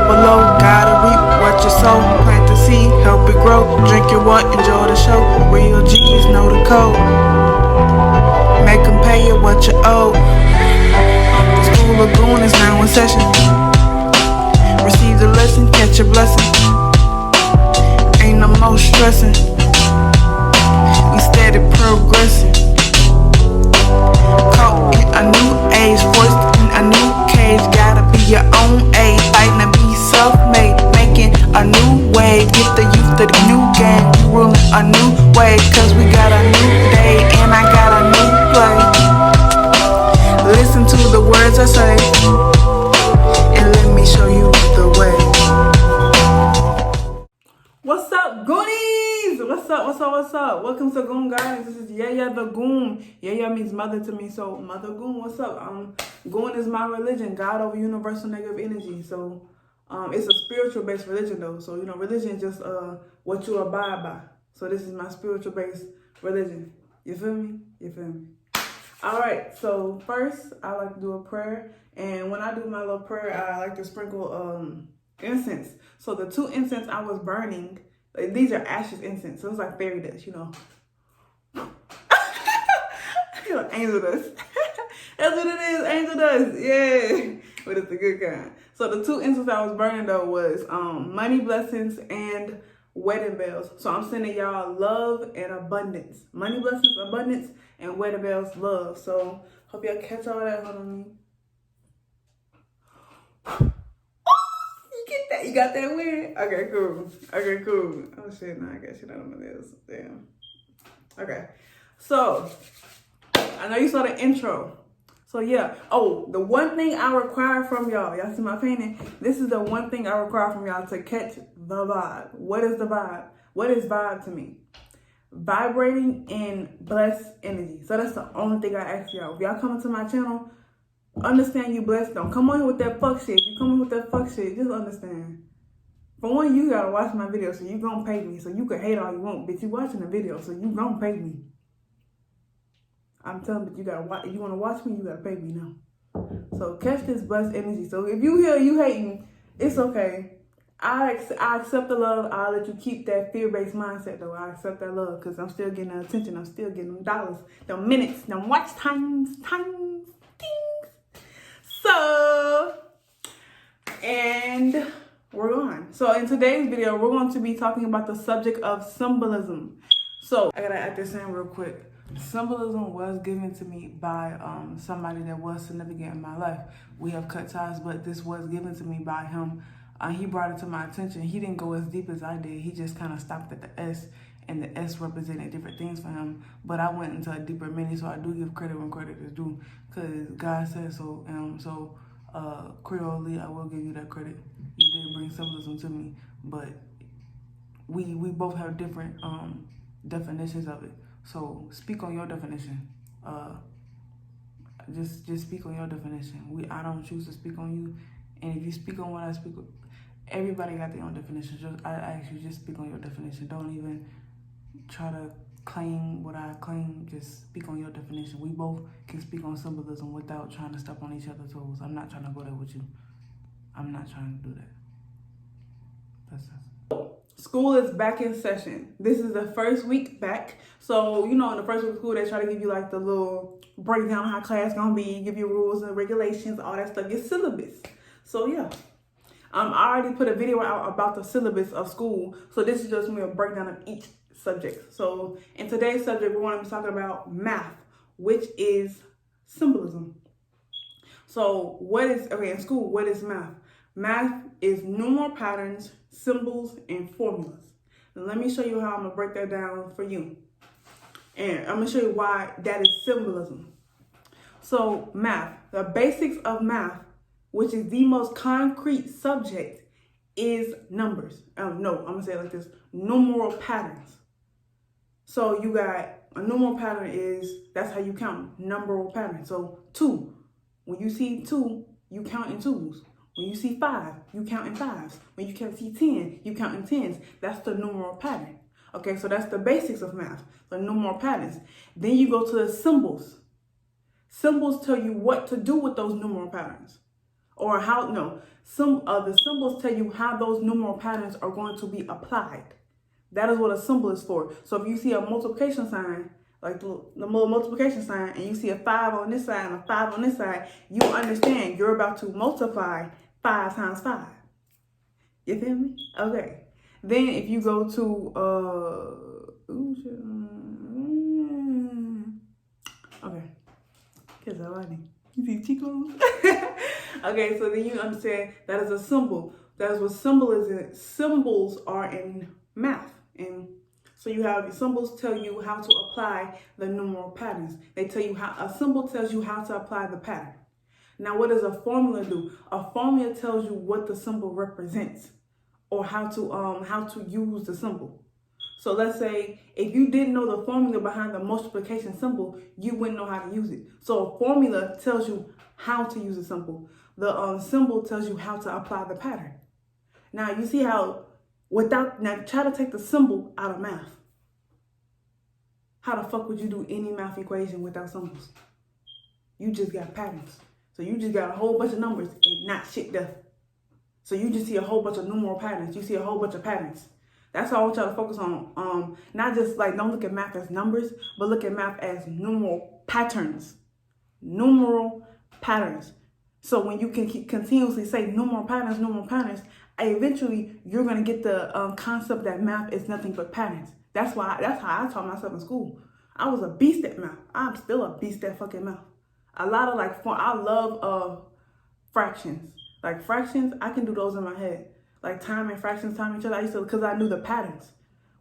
below. Gotta reap what you sow. Plant the seed, help it grow. Drink your water, enjoy the show. Real G's know the code. Make them pay you what you owe. The school of goon is now in session. Receive the lesson, catch a blessing. Ain't no more stressing. We steady progressing. Caught in a new age, forced in a new cage. Gotta be your own age, fighting to be self-made, making a new way. Get the youth to the new game, we ruling a new way. Cause we got a new day and I got a new play. Listen to the words I say and let me show you the way. What's up, Goonies? What's up? Welcome to Goon Guidance. This is Yaya the Goon. Yaya means mother to me, so Mother Goon, what's up? Goon is my religion, God over universal negative energy. So it's a spiritual based religion though. So religion is just what you abide by. So this is my spiritual based religion. You feel me? Alright, so first I like to do a prayer, and when I do my little prayer, I like to sprinkle incense. So the 2 incense I was burning, these are ashes incense, so it's like fairy dust, angel dust. That's what it is, angel dust, yeah. But it's a good kind. So the 2 incense I was burning though was money, blessings, and wedding bells. So I'm sending y'all love and abundance. Money, blessings, abundance, and wedding bells, love. So hope y'all catch all that. Hold on me. You got that win? Okay, cool. Oh shit, no, I got shit on my nails. Damn. Okay. So, I know you saw the intro. So yeah. Oh, the one thing I require from y'all see my painting? This is the one thing I require from y'all to catch the vibe. What is the vibe? What is vibe to me? Vibrating in blessed energy. So that's the only thing I ask y'all. If y'all come into my channel, understand you blessed. Don't come on here with that fuck shit. If you come in with that fuck shit, just understand. For one, you gotta watch my video, so you gonna pay me. So you can hate all you want, but you watching the video, so you gonna pay me. I'm telling you, you gotta watch. If you wanna watch me, you gotta pay me now. So catch this blessed energy. So if you hear you hating, it's okay. I accept the love. I'll let you keep that fear-based mindset though. I accept that love because I'm still getting the attention. I'm still getting them dollars, them minutes, them watch times. So, and we're on. So in today's video, we're going to be talking about the subject of symbolism. So I gotta add this in real quick. Symbolism was given to me by somebody that was significant in my life. We have cut ties, but this was given to me by him. He brought it to my attention. He didn't go as deep as I did. He just kind of stopped at the S, and the S represented different things for him. But I went into a deeper meaning, so I do give credit when credit is due, because God said so. Creole, I will give you that credit. You did bring symbolism to me, but we both have different definitions of it. So speak on your definition. Just speak on your definition. I don't choose to speak on you, and if you speak on what I speak, everybody got their own definition. I ask you, just speak on your definition. Don't even try to claim what I claim. Just speak on your definition. We both can speak on symbolism without trying to step on each other's toes. I'm not trying to go there with you. I'm not trying to do that. That's it. School is back in session. This is the first week back. So, in the first week of school, they try to give you like the little breakdown of how class gonna be, give you rules and regulations, all that stuff, your syllabus. So yeah. I already put a video out about the syllabus of school. So this is just me a breakdown of each subject. So in today's subject, we're going to be talking about math, which is symbolism. So in school, what is math? Math is numeral patterns, symbols, and formulas. And let me show you how I'm going to break that down for you. And I'm going to show you why that is symbolism. So math, the basics of math, which is the most concrete subject, is numbers. I'm going to say it like this, numeral patterns. So you got a numeral pattern that's how you count, numeral pattern. So 2, when you see 2, you count in 2s. When you see 5, you count in 5s. When you can see 10, you count in 10s. That's the numeral pattern. Okay, so that's the basics of math, the numeral patterns. Then you go to the symbols. Symbols tell you what to do with those numeral patterns. or how, no, some the symbols tell you how those numeral patterns are going to be applied. That is what a symbol is for. So if you see a multiplication sign, like the little multiplication sign, and you see a 5 on this side and a 5 on this side, you understand you're about to multiply 5 times 5. You feel me? Okay. Then if you go to, okay. Because I need. You see Chico's? Okay, so then you understand that is a symbol. That is what symbols are in math. And so you have symbols tell you how to apply the numeral patterns. They tell you how, a symbol tells you how to apply the pattern. Now, what does a formula do? A formula tells you what the symbol represents, or how to use the symbol. So let's say if you didn't know the formula behind the multiplication symbol, you wouldn't know how to use it. So a formula tells you how to use a symbol. The symbol tells you how to apply the pattern. Now you see how now try to take the symbol out of math. How the fuck would you do any math equation without symbols? You just got patterns. So you just got a whole bunch of numbers and not shit there. So you just see a whole bunch of numeral patterns. You see a whole bunch of patterns. That's all I want y'all to focus on. Not just like, don't look at math as numbers, but look at math as numeral patterns. Numeral patterns. So when you can continuously say numeral patterns, eventually you're going to get the concept that math is nothing but patterns. That's how I taught myself in school. I was a beast at math. I'm still a beast at fucking math. A lot of I love fractions. Like fractions, I can do those in my head. Like time and fractions, time each other. I used to, because I knew the patterns.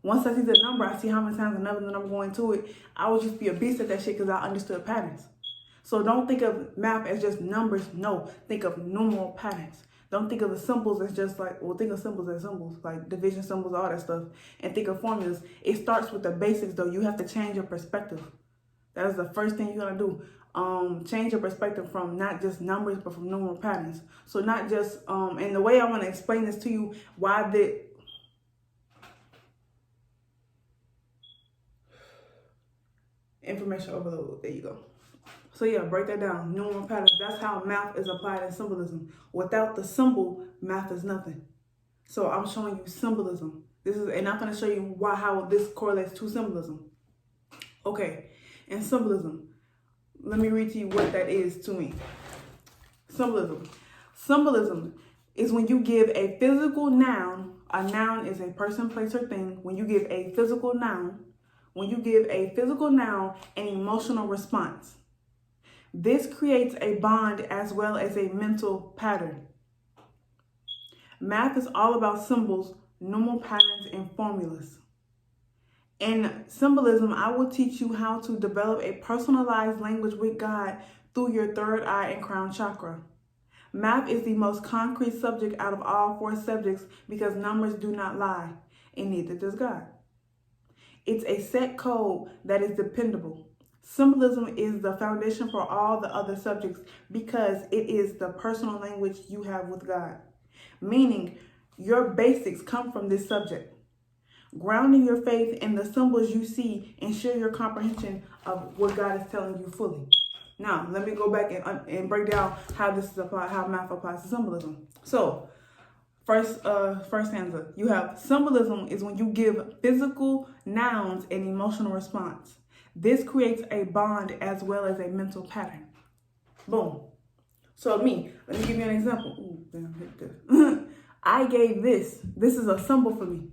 Once I see the number, I see how many times another number going to it. I would just be a beast at that shit because I understood patterns. So don't think of math as just numbers. No, think of numeral patterns. Don't think of the symbols as just like, well, think of symbols as symbols, like division symbols, all that stuff. And think of formulas. It starts with the basics, though. You have to change your perspective. That is the first thing you're going to do. Change your perspective from not just numbers, but from numeral patterns. So not just, and the way I want to explain this to you, information overload. There you go. So yeah, break that down. Numeral patterns. That's how math is applied in symbolism. Without the symbol, math is nothing. So I'm showing you symbolism. And I'm going to show you how this correlates to symbolism. Okay, and symbolism. Let me read to you what that is to me. Symbolism. Symbolism is when you give a physical noun. A noun is a person, place, or thing. When you give a physical noun, an emotional response. This creates a bond as well as a mental pattern. Math is all about symbols, numeral patterns, and formulas. In symbolism, I will teach you how to develop a personalized language with God through your third eye and crown chakra. Math is the most concrete subject out of all 4 subjects because numbers do not lie, and neither does God. It's a set code that is dependable. Symbolism is the foundation for all the other subjects because it is the personal language you have with God. Meaning, your basics come from this subject. Grounding your faith in the symbols you see ensure your comprehension of what God is telling you fully. Now, let me go back and break down how this is applied, how math applies to symbolism. So, first stanza, you have symbolism is when you give physical nouns an emotional response. This creates a bond as well as a mental pattern. Boom. So let me give you an example. Ooh, damn, hit this. I gave this. This is a symbol for me.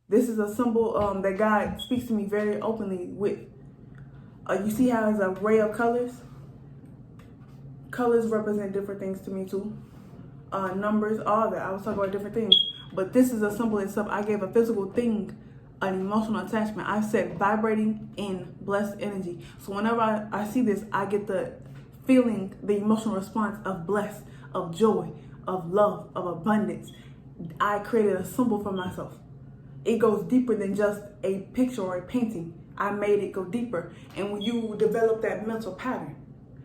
This is a symbol that God speaks to me very openly with. You see how it's an array of colors? Colors represent different things to me too. Numbers, all that. I was talking about different things. But this is a symbol itself. I gave a physical thing an emotional attachment. I said vibrating in blessed energy. So whenever I see this, I get the feeling, the emotional response of blessed, of joy, of love, of abundance. I created a symbol for myself. It goes deeper than just a picture or a painting. I made it go deeper. And when you develop that mental pattern,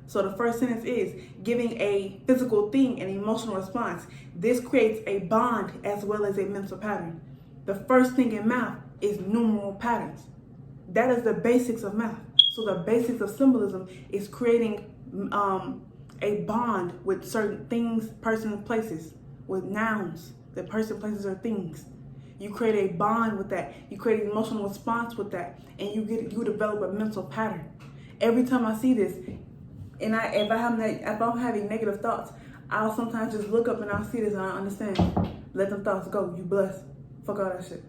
so the first sentence is giving a physical thing an emotional response. This creates a bond as well as a mental pattern. The first thing in math is numeral patterns. That is the basics of math. So the basics of symbolism is creating a bond with certain things, persons, places, with nouns, the person, places, or things. You create a bond with that. You create an emotional response with that, and you develop a mental pattern. Every time I see this, and if I'm having negative thoughts, I'll sometimes just look up and I'll see this and I understand. Let them thoughts go. You blessed. Fuck all that shit.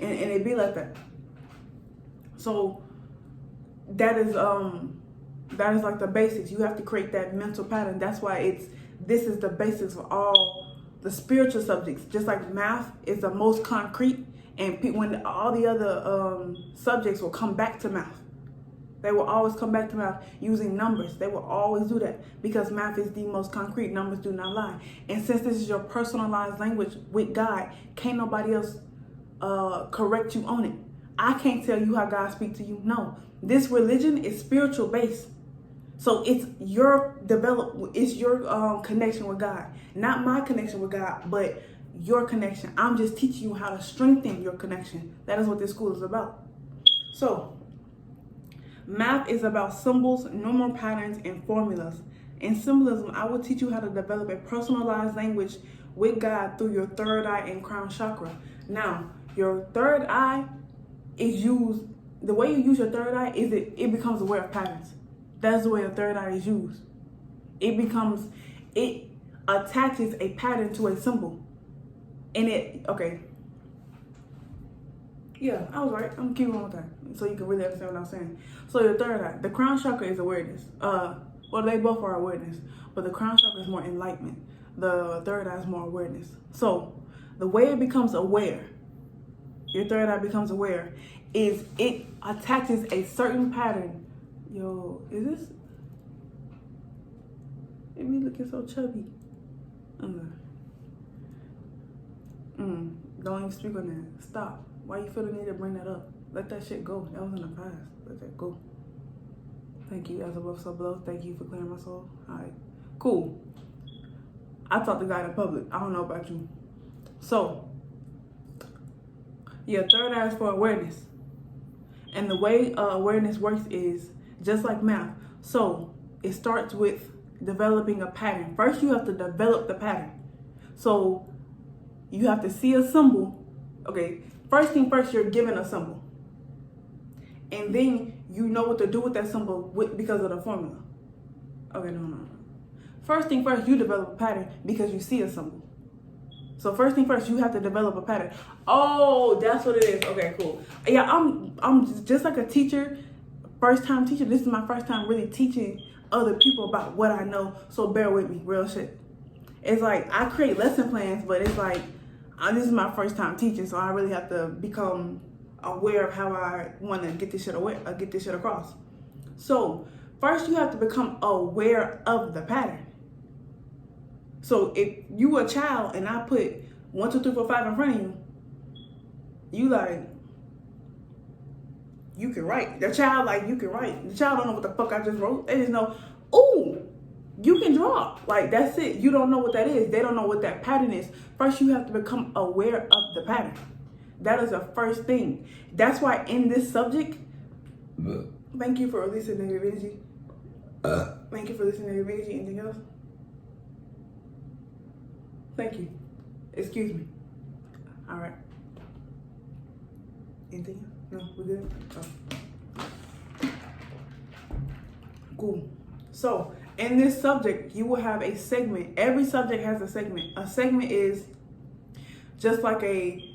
And it be like that. So that is like the basics. You have to create that mental pattern. That's why this is the basics for all the spiritual subjects. Just like math is the most concrete, and when all the other subjects will come back to math. They will always come back to math using numbers. They will always do that because math is the most concrete. Numbers do not lie. And since this is your personalized language with God, can't nobody else correct you on it. I can't tell you how God speaks to you. No, this religion is spiritual based. So it's your connection with God, not my connection with God, but your connection. I'm just teaching you how to strengthen your connection. That is what this school is about. So math is about symbols, numeral patterns, and formulas. In symbolism, I will teach you how to develop a personalized language with God through your third eye and crown chakra. Now, your third eye is used, the way you use your third eye is it becomes aware of patterns. That's the way the third eye is used. It attaches a pattern to a symbol. Yeah, I was right. I'm keeping on with that so you can really understand what I'm saying. So your third eye, the crown chakra is awareness. Well, they both are awareness, but the crown chakra is more enlightenment. The third eye is more awareness. So the way it becomes aware, your third eye becomes aware, is it attaches a certain pattern. Yo, is this? It me looking so chubby. Don't even speak on that. Stop. Why you feel the need to bring that up? Let that shit go. That was in the past. Let that go. Thank you, as above, so below. Thank you for clearing my soul. All right, cool. I talk to God in public. I don't know about you. So, yeah, third eye is for awareness. And the way awareness works is just like math. So, it starts with developing a pattern. First, you have to develop the pattern. So, you have to see a symbol. Okay, first thing first, you're given a symbol. And then you know what to do with that symbol because of the formula. Okay, no. First thing first, you develop a pattern because you see a symbol. So first thing first, you have to develop a pattern. Oh, that's what it is. Okay, cool. Yeah, I'm just like a teacher, first time teacher. This is my first time really teaching other people about what I know. So bear with me, real shit. It's like I create lesson plans, but it's like this is my first time teaching, so I really have to become aware of how I want to get this shit across. So first, you have to become aware of the pattern. So if you a child and I put 1, 2, 3, 4, 5 in front of you, you can write. The child you can write. The child don't know what the fuck I just wrote. They just know, ooh, you can draw. Like, that's it. You don't know what that is. They don't know what that pattern is. First, you have to become aware of the pattern. That is the first thing. That's why in this subject, thank you for releasing negative energy. Thank you for listening to negative energy. Anything else? Thank you. Excuse me. All right. Anything else? No, we're good? Oh. Cool. So, in this subject, you will have a segment. Every subject has a segment. A segment is just like a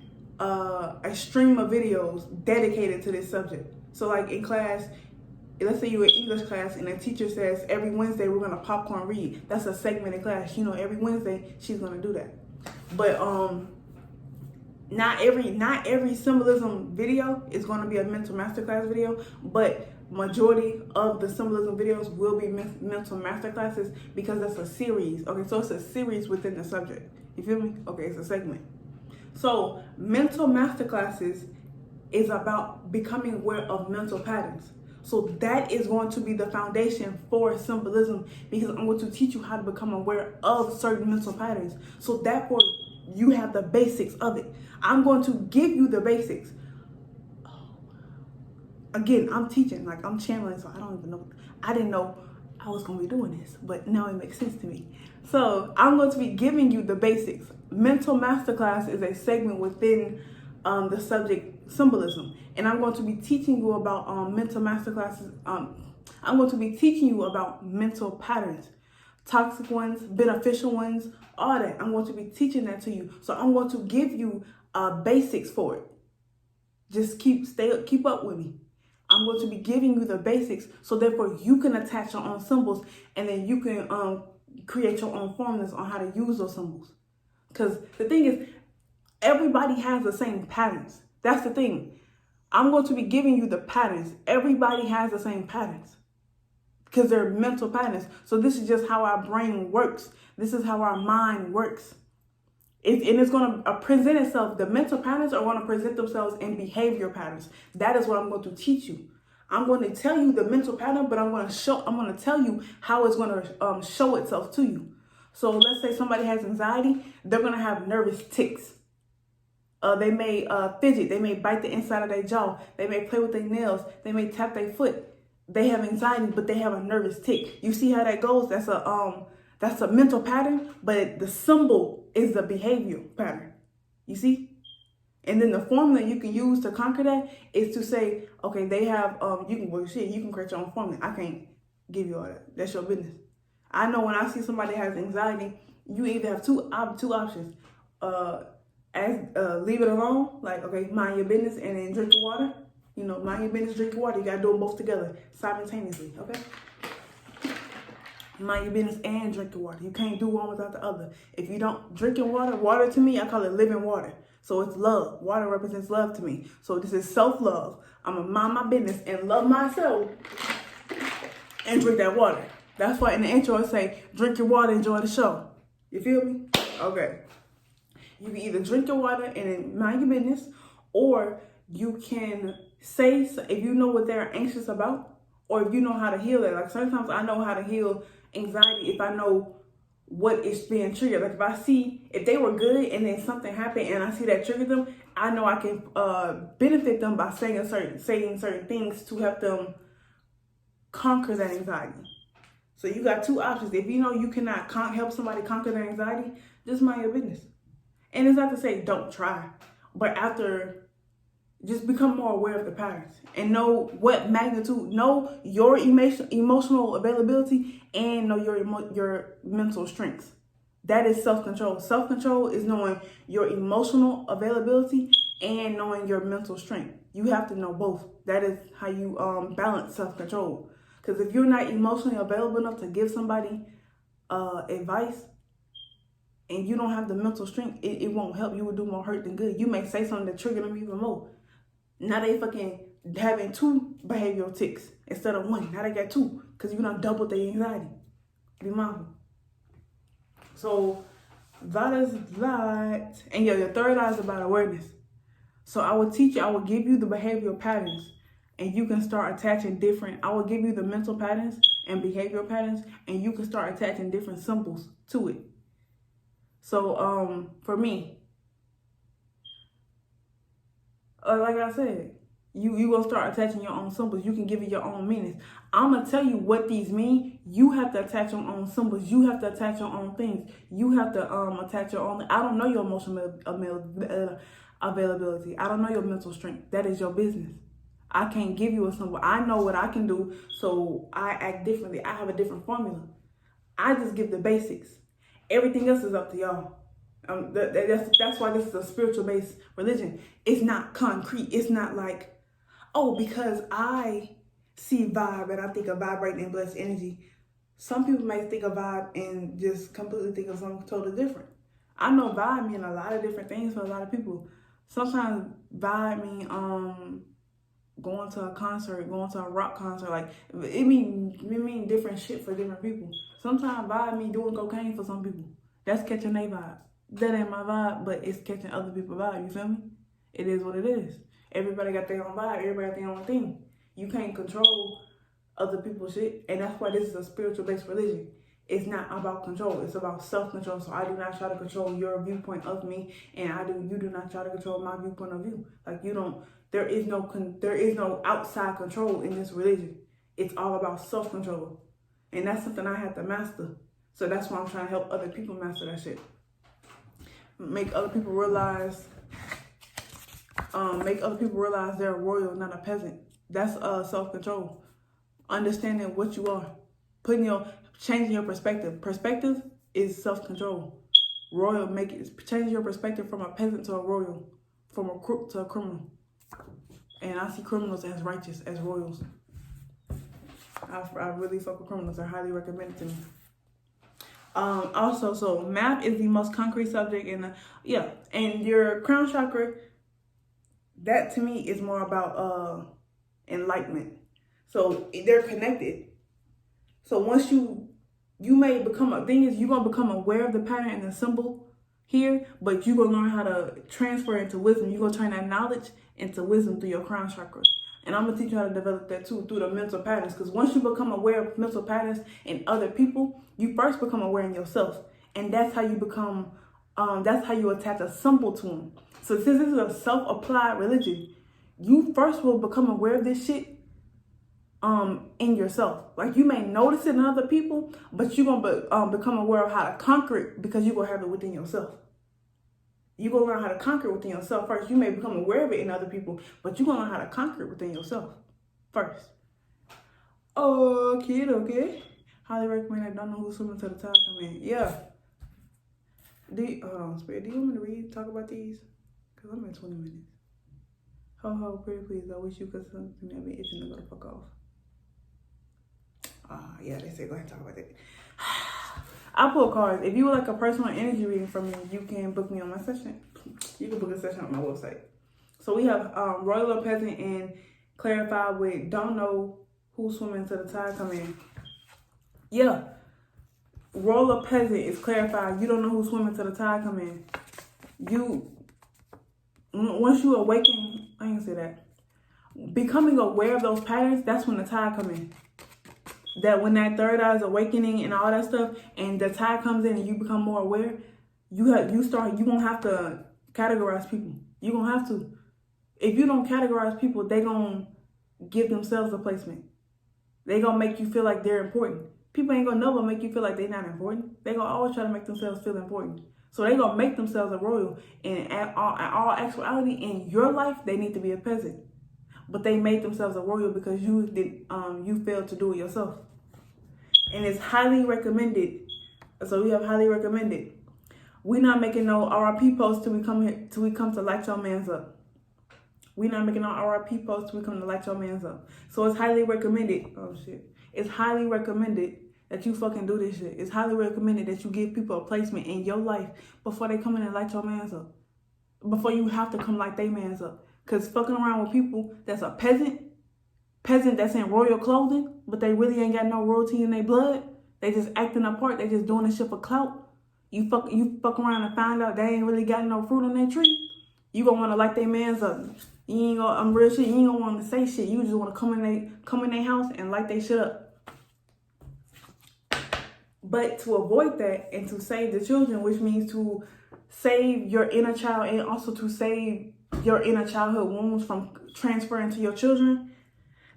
stream of videos dedicated to this subject. So like in class, let's say you're in English class and the teacher says every Wednesday we're gonna popcorn read. That's a segment in class. You know, every Wednesday she's gonna do that. But not every symbolism video is gonna be a mental masterclass video, but majority of the symbolism videos will be mental masterclasses because that's a series. Okay, so it's a series within the subject. You feel me? Okay, it's a segment. So mental masterclasses is about becoming aware of mental patterns. So that is going to be the foundation for symbolism because I'm going to teach you how to become aware of certain mental patterns. So therefore, you have the basics of it. I'm going to give you the basics. Again, I'm teaching, like I'm channeling, so I don't even know. I didn't know I was going to be doing this, but now it makes sense to me. So I'm going to be giving you the basics. Mental Masterclass is a segment within the subject symbolism. And I'm going to be teaching you about mental masterclasses. I'm going to be teaching you about mental patterns, toxic ones, beneficial ones, all that. I'm going to be teaching that to you. So I'm going to give you basics for it. Just keep up with me. I'm going to be giving you the basics, so therefore you can attach your own symbols, and then you can create your own formulas on how to use those symbols. Because the thing is, everybody has the same patterns. That's the thing. I'm going to be giving you the patterns. Everybody has the same patterns because they're mental patterns. So this is just how our brain works. This is how our mind works. And it's going to present itself. The mental patterns are going to present themselves in behavior patterns. That is what I'm going to teach you. I'm going to tell you the mental pattern, but I'm going to tell you how it's going to show itself to you. So let's say somebody has anxiety. They're going to have nervous tics. They may fidget. They may bite the inside of their jaw. They may play with their nails. They may tap their foot. They have anxiety, but they have a nervous tic. You see how that goes? That's a mental pattern, but the symbol is the behavior pattern. You see? And then the formula you can use to conquer that is to say, okay, they have, you can create your own formula. I can't give you all that. That's your business. I know when I see somebody has anxiety, you either have two options. Leave it alone, like, okay, mind your business and then drink your water. You know, mind your business, drink your water. You got to do them both together simultaneously, okay? Mind your business and drink your water. You can't do one without the other. If you don't drink your water to me, I call it living water. So it's love. Water represents love to me. So this is self-love. I'm going to mind my business and love myself and drink that water. That's why in the intro I say, drink your water, enjoy the show. You feel me? Okay. You can either drink your water and then mind your business, or you can say, if you know what they're anxious about, or if you know how to heal it. Like sometimes I know how to heal anxiety if I know what is being triggered. Like if I see, if they were good and then something happened and I see that triggered them, I know I can benefit them by saying certain things to help them conquer that anxiety. So you got two options. If you know you cannot help somebody conquer their anxiety, just mind your business. And it's not to say don't try, but after, just become more aware of the patterns and know what magnitude, know your emotional availability and know your mental strengths. That is self-control. Self-control is knowing your emotional availability and knowing your mental strength. You have to know both. That is how you balance self-control. Because if you're not emotionally available enough to give somebody advice, and you don't have the mental strength, it won't help. You will do more hurt than good. You may say something that trigger them even more. Now they fucking having 2 behavioral tics instead of 1. Now they got 2 because you done doubled their anxiety. Be mindful. So that is that. And your third eye is about awareness. So I will give you the behavioral patterns, and you can start attaching I will give you the mental patterns and behavioral patterns, and you can start attaching different symbols to it. So for me, like I said, you gonna start attaching your own symbols. You can give it your own meanings. I'm gonna tell you what these mean. You have to attach your own symbols. You have to attach your own things. You have to attach your own. I don't know your emotional availability. I don't know your mental strength. That is your business. I can't give you a symbol. I know what I can do, so I act differently. I have a different formula. I just give the basics. Everything else is up to y'all. That's why this is a spiritual-based religion. It's not concrete. It's not like, oh, because I see vibe and I think of vibrating and blessed energy. Some people may think of vibe and just completely think of something totally different. I know vibe mean a lot of different things for a lot of people. Sometimes vibe mean going to a concert, going to a rock concert. Like it mean different shit for different people. Sometimes vibe mean doing cocaine for some people. That's catching their vibe. That ain't my vibe, but it's catching other people's vibe. You feel me? It is what it is. Everybody got their own vibe. Everybody got their own thing. You can't control other people's shit. And that's why this is a spiritual-based religion. It's not about control. It's about self-control. So I do not try to control your viewpoint of me, and you do not try to control my viewpoint of you. Like you don't. There is no outside control in this religion. It's all about self-control. And that's something I have to master. So that's why I'm trying to help other people master that shit. Make other people realize they're a royal, not a peasant. That's self-control. Understanding what you are. Changing your perspective. Perspective is self-control. Changing your perspective from a peasant to a royal. From a crook to a criminal. And I see criminals as righteous, as royals. I really fuck with criminals. They're highly recommended to me. Also, so math is the most concrete subject in and your crown chakra, that to me is more about enlightenment. So they're connected. So once you may become you're gonna become aware of the pattern and the symbol here, but you're gonna learn how to transfer into wisdom. You're gonna turn that knowledge into wisdom through your crown chakra. And I'm going to teach you how to develop that too through the mental patterns. Because once you become aware of mental patterns in other people, you first become aware in yourself. And that's how you become, that's how you attach a symbol to them. So since this is a self-applied religion, you first will become aware of this shit in yourself. Like you may notice it in other people, but you're going to become aware of how to conquer it because you're going to have it within yourself. You're going to learn how to conquer it within yourself first. You may become aware of it in other people, but you're going to learn how to conquer it within yourself first. Okay. Highly recommend I don't know who's swimming to the top. I mean, yeah. Spirit, do you want me to talk about these? Because I'm at 20 minutes. Ho, pretty please. I wish you could something that be itching to go the fuck off. Yeah, they say go ahead and talk about that. I pull cards. If you would like a personal energy reading from me, you can book me on my session. You can book a session on my website. So we have Royal or Peasant and Clarify with Don't Know Who's Swimming to the Tide Come In. Yeah. Royal or Peasant is Clarify. You don't know who's swimming to the tide come in. Once you awaken, I ain't say that. Becoming aware of those patterns, that's when the tide come in. That when that third eye is awakening and all that stuff, and the tide comes in and you become more aware, you won't have to categorize people. You gonna have to. If you don't categorize people, they gonna give themselves a placement. They gonna make you feel like they're important. People ain't gonna never make you feel like they're not important. They gonna always try to make themselves feel important. So they gonna make themselves a royal. And at all actuality, in your life, they need to be a peasant. But they made themselves a royal because you failed to do it yourself. And it's highly recommended. So we have highly recommended. We're not making no RIP posts till we come to light your mans up. We're not making no RIP posts till we come to light your mans up. So it's highly recommended. Oh shit. It's highly recommended that you fucking do this shit. It's highly recommended that you give people a placement in your life before they come in and light your mans up. Before you have to come light their mans up. Because fucking around with people that's a peasant that's in royal clothing, but they really ain't got no royalty in their blood. They just acting a part. They just doing this shit for clout. You fuck around and find out they ain't really got no fruit on their tree. You gonna want to light their mans up. You ain't gonna, real shit. You ain't gonna want to say shit. You just want to come in their house and light their shit up. But to avoid that and to save the children, which means to save your inner child and also to save your inner childhood wounds from transferring to your children.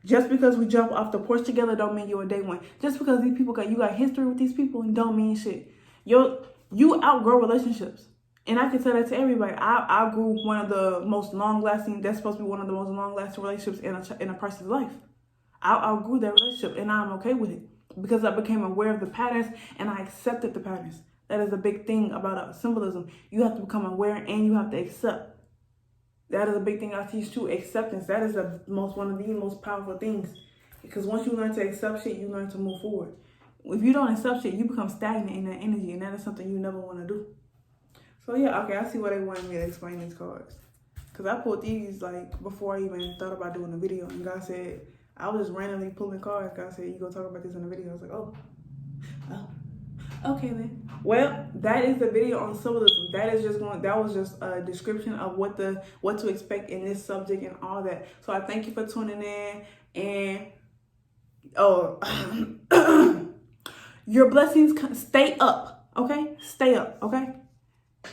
Just because we jump off the porch together don't mean you're a day one. Just because these people you got history with these people don't mean shit. You outgrow relationships. And I can tell that to everybody. I outgrew one of the most long-lasting, that's supposed to be one of the most long-lasting relationships in a person's life. I outgrew that relationship and I'm okay with it. Because I became aware of the patterns and I accepted the patterns. That is a big thing about symbolism. You have to become aware and you have to accept. That is a big thing I teach too, acceptance. That is one of the most powerful things. Because once you learn to accept shit, you learn to move forward. If you don't accept shit, you become stagnant in that energy, and that is something you never want to do. So yeah, okay, I see why they wanted me to explain these cards. Because I pulled these like before I even thought about doing a video, and God said, I was just randomly pulling cards. God said, you gonna talk about this in the video. I was like, oh, okay then. Well, that is the video on symbolism. That was just a description of what to expect in this subject and all that. So I thank you for tuning in, and your blessings, stay up, okay? Stay up, okay?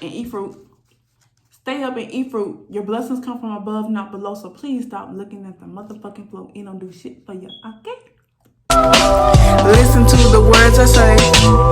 And eat fruit. Stay up and eat fruit. Your blessings come from above, not below. So please stop looking at the motherfucking flow. It don't do shit for you, okay? Listen to the words I say.